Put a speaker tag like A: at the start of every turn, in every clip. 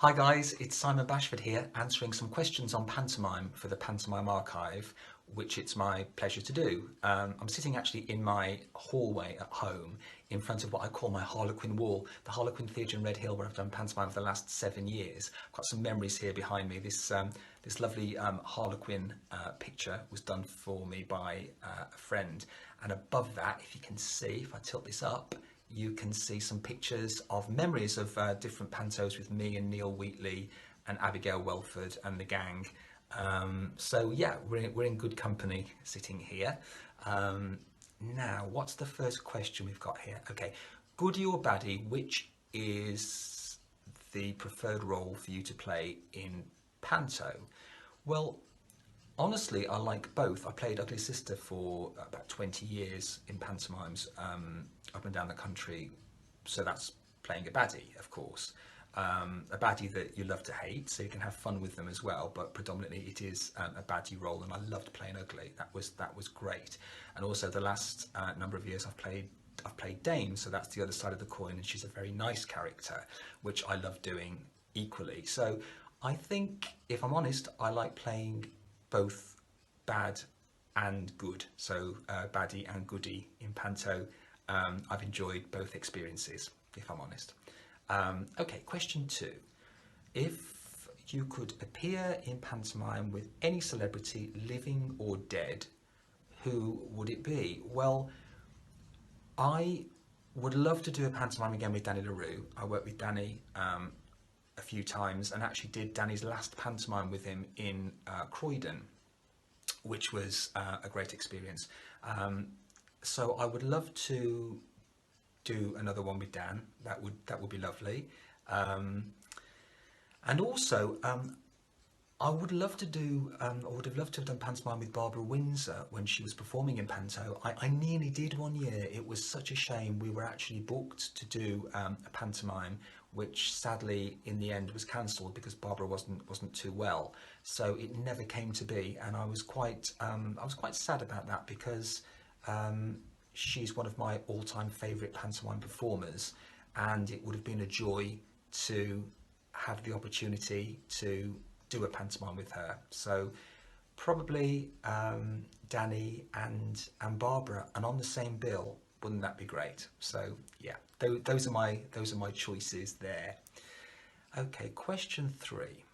A: Hi guys, it's Simon Bashford here, answering some questions on pantomime for the Pantomime Archive, which it's my pleasure to do. I'm sitting actually in my hallway at home in front of what I call my Harlequin wall, the Harlequin Theatre in Red Hill, where I've done pantomime for the last 7 years. I've got some memories here behind me. This lovely Harlequin picture was done for me by a friend, and above that, if you can see, if I tilt this up, you can see some pictures of memories of different pantos with me and Neil Wheatley and Abigail Welford and the gang. So yeah, we're in good company sitting here. Now, what's the first question we've got here? Okay, goodie or baddie, which is the preferred role for you to play in panto? Well, honestly, I like both. I played Ugly Sister for about 20 years in pantomimes up and down the country. So that's playing a baddie, of course. A baddie that you love to hate, so you can have fun with them as well. But predominantly, it is a baddie role, and I loved playing Ugly. That was great. And also, the last number of years, I've played Dame, so that's the other side of the coin, and she's a very nice character, which I love doing equally. So I think, if I'm honest, I like playing both bad and good. So baddie and goodie in panto. I've enjoyed both experiences, if I'm honest. Okay, question 2. If you could appear in pantomime with any celebrity, living or dead, who would it be? Well, I would love to do a pantomime again with Danny LaRue. I worked with Danny a few times and actually did Danny's last pantomime with him in Croydon, which was a great experience. So I would love to do another one with Dan. That would be lovely. And also, I would love to do. I would have loved to have done pantomime with Barbara Windsor when she was performing in Panto. I nearly did one year. It was such a shame. We were actually booked to do a pantomime, which sadly in the end was cancelled because Barbara wasn't too well. So it never came to be, and I was quite sad about that because she's one of my all-time favourite pantomime performers, and it would have been a joy to have the opportunity to do a pantomime with her. So probably Danny and Barbara, and on the same bill. Wouldn't that be great? So yeah, those are my choices there. Okay, question 3.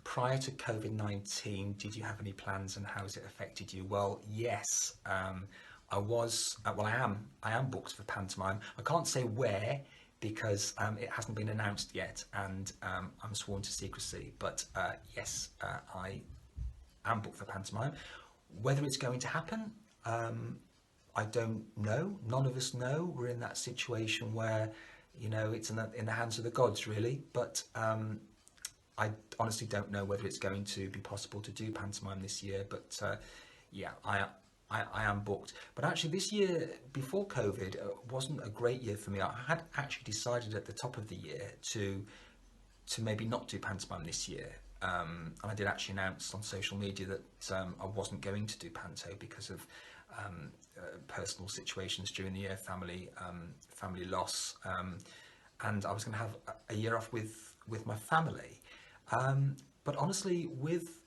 A: Prior to COVID-19, did you have any plans and how has it affected you? Well, yes, I was. I am booked for pantomime. I can't say where because it hasn't been announced yet, and I'm sworn to secrecy. But yes, I am booked for pantomime. Whether it's going to happen, I don't know. None of us know. We're in that situation where, it's in the hands of the gods, really. But I honestly don't know whether it's going to be possible to do pantomime this year. But yeah, I am booked. But actually, this year, before COVID, wasn't a great year for me. I had actually decided at the top of the year to maybe not do pantomime this year. And I did actually announce on social media that I wasn't going to do panto because of personal situations during the year, family loss, and I was going to have a year off with my family. But honestly, with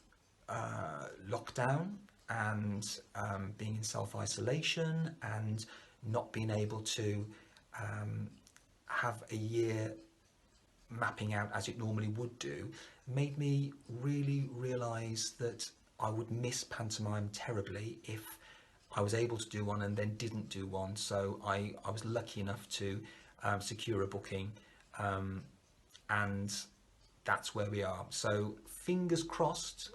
A: lockdown and being in self-isolation and not being able to have a year mapping out as it normally would do, made me really realise that I would miss pantomime terribly if I was able to do one and then didn't do one. So I was lucky enough to secure a booking, and that's where we are. So fingers crossed,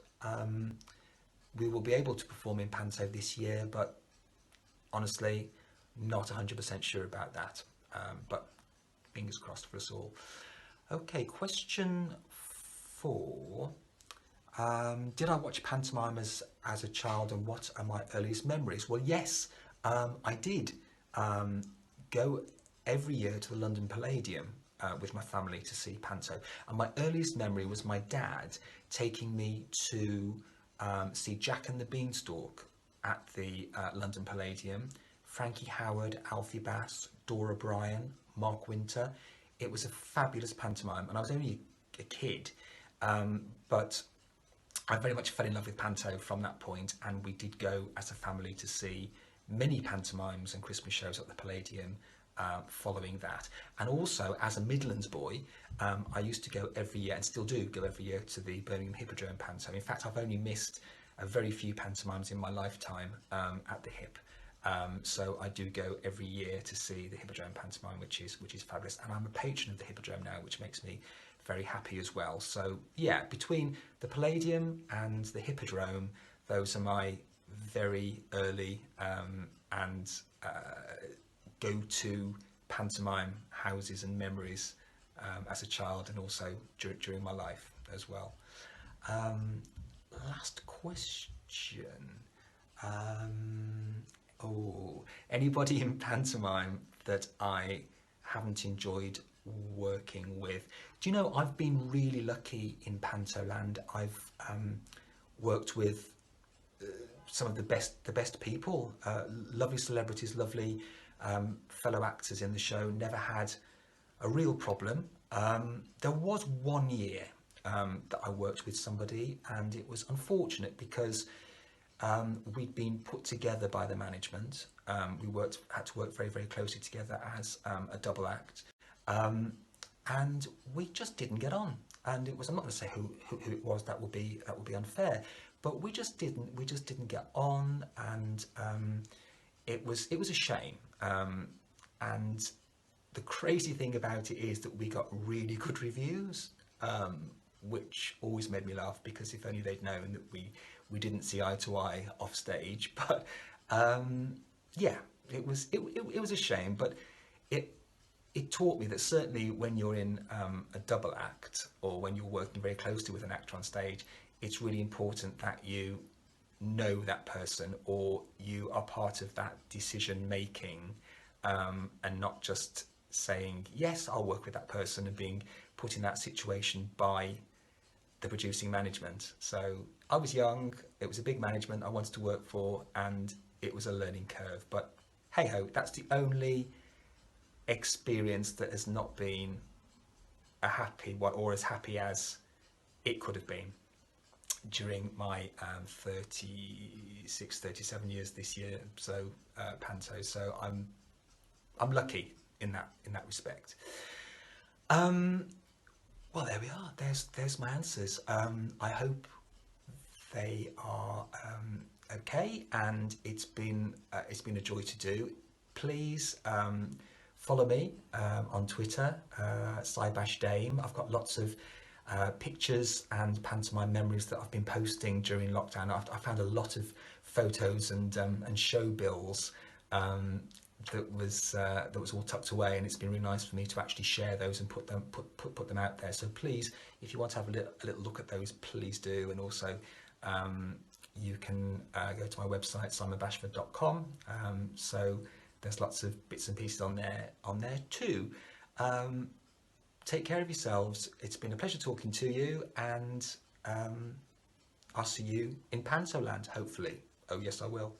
A: we will be able to perform in Panto this year, but honestly, not 100% sure about that. But fingers crossed for us all. Okay, question 4. Did I watch pantomimes as a child, and what are my earliest memories? Well, yes, I did go every year to the London Palladium with my family to see Panto. And my earliest memory was my dad taking me to see Jack and the Beanstalk at the London Palladium. Frankie Howard, Alfie Bass, Dora Bryan, Mark Winter. It was a fabulous pantomime, and I was only a kid, but I very much fell in love with Panto from that point, and we did go as a family to see many pantomimes and Christmas shows at the Palladium following that. And also, as a Midlands boy, I used to go every year, and still do go every year, to the Birmingham Hippodrome Panto. In fact, I've only missed a very few pantomimes in my lifetime at the Hip. So I do go every year to see the Hippodrome Pantomime, which is fabulous. And I'm a patron of the Hippodrome now, which makes me very happy as well. So yeah, between the Palladium and the Hippodrome, those are my very early and go-to pantomime houses and memories as a child, and also during my life as well. Last question. Anybody in pantomime that I haven't enjoyed working with? Do you know, I've been really lucky in Pantoland. I've worked with some of the best people, lovely celebrities, lovely fellow actors in the show. Never had a real problem. There was one year that I worked with somebody, and it was unfortunate because we'd been put together by the management. We had to work very, very closely together as a double act, and we just didn't get on. And it was, I'm not going to say who it was. That would be unfair. But we just didn't get on, and it was a shame. And the crazy thing about it is that we got really good reviews, which always made me laugh, because if only they'd known that we didn't see eye to eye off stage. But yeah, it was a shame, but it taught me that certainly when you're in a double act, or when you're working very closely with an actor on stage, it's really important that you know that person, or you are part of that decision making, and not just saying, yes, I'll work with that person, and being put in that situation by the producing management. So I was young, it was a big management I wanted to work for, and it was a learning curve. But hey ho, that's the only experience that has not been a happy one, or as happy as it could have been, during my 37 years this year. So Panto. So I'm lucky in that respect. Well, there we are. There's my answers. I hope they are okay, and it's been a joy to do. Please follow me on Twitter, CyBashDame. I've got lots of pictures and pantomime memories that I've been posting during lockdown. I found a lot of photos and show bills that was all tucked away, and it's been really nice for me to actually share those and put them out there. So please, if you want to have a little look at those, please do. And also you can go to my website, simonbashford.com. So there's lots of bits and pieces on there too. Take care of yourselves. It's been a pleasure talking to you, and I'll see you in Pantoland, hopefully. Oh yes, I will.